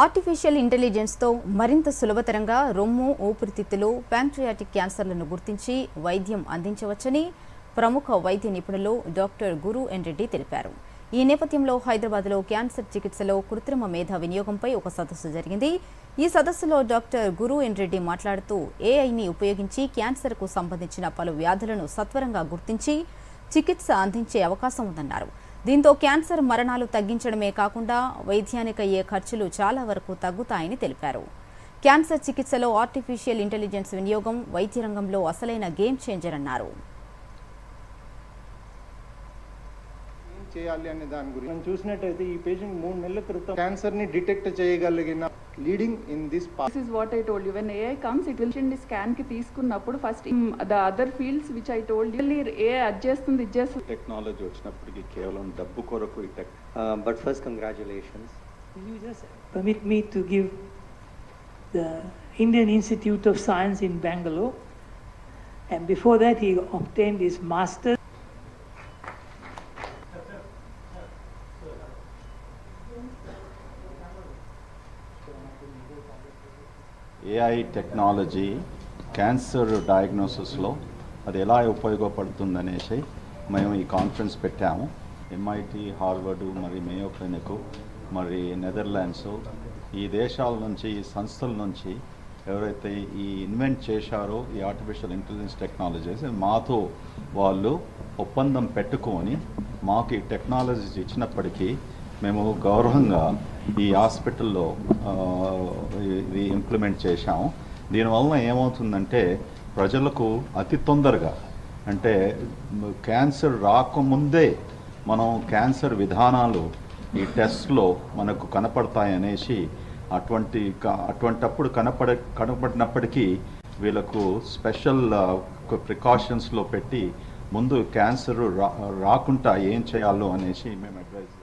Artificial ఇంటెలిజెన్స్తో మరింత సులభతరంగా రొమ్ము, ఊపిరితిత్తులు, ప్యాంక్రియాటిక్ క్యాన్సర్లను గుర్తించి వైద్యం అందించవచ్చని ప్రముఖ వైద్య నిపుణులు డాక్టర్ గురు ఎన్ రెడ్డి తెలిపారు. ఈ నేపథ్యంలో హైదరాబాద్లో క్యాన్సర్ చికిత్సలో కృత్రిమ మేధ వినియోగంపై ఒక సదస్సు జరిగింది. ఈ సదస్సులో డాక్టర్ గురు ఎన్ రెడ్డి మాట్లాడుతూ ఏఐని ఉపయోగించి క్యాన్సర్కు సంబంధించిన పలు వ్యాధులను సత్వరంగా గుర్తించి చికిత్స అందించే అవకాశం ఉందన్నారు. దీంతో క్యాన్సర్ మరణాలు తగ్గించడమే కాకుండా వైద్యానికి అయ్యే ఖర్చులు చాలా వరకు తగ్గుతాయని తెలిపారు. క్యాన్సర్ చికిత్సలో ఆర్టిఫిషియల్ ఇంటెలిజెన్స్ వినియోగం వైద్య రంగంలో అసలైన గేమ్ చేంజర్ అన్నారు. చేయాలి అనే దాని గురించి మనం చూసినట్టయితే ఈ పేషెంట్ 3 నెలల క్రితం క్యాన్సర్ ని డిటెక్ట్ చేయగలిగిన leading in this part. This is what I told you. When AI comes, it will send scan కి తీసుకున్నప్పుడు first the other fields which I told you AI adjustment technology వచ్చినప్పటికీ కేవలం డబ్బు కొరకు ఈ tech but first congratulations. Will you just permit me to give the Indian Institute of Science in Bangalore, and before that he obtained his master's. AI technology cancer డయాగ్నోసిస్లో అది ఎలా ఉపయోగపడుతుందనేసి మేము ఈ కాన్ఫరెన్స్ పెట్టాము. ఎంఐటి, హార్వర్డ్, మరి Mayo clinic, మరి Netherlands, ఈ దేశాల నుంచి, ఈ సంస్థల నుంచి ఎవరైతే ఈ ఇన్వెంట్ చేశారో ఈ ఆర్టిఫిషియల్ ఇంటెలిజెన్స్ టెక్నాలజీస్ మాతో వాళ్ళు ఒప్పందం పెట్టుకొని మాకు ఈ టెక్నాలజీస్ ఇచ్చినప్పటికీ మేము గౌరవంగా ఈ హాస్పిటల్లో ఇది ఇంప్లిమెంట్ చేశాము. దీనివల్ల ఏమవుతుందంటే ప్రజలకు అతి తొందరగా, అంటే క్యాన్సర్ రాకముందే మనం క్యాన్సర్ విధానాలు ఈ టెస్ట్లో మనకు కనపడతాయనేసి అటువంటప్పుడు కనపడినప్పటికీ వీళ్ళకు స్పెషల్ ప్రికాషన్స్లో పెట్టి ముందు క్యాన్సర్ రాకుండా ఏం చేయాలో అనేసి మేము అడ్వైజ్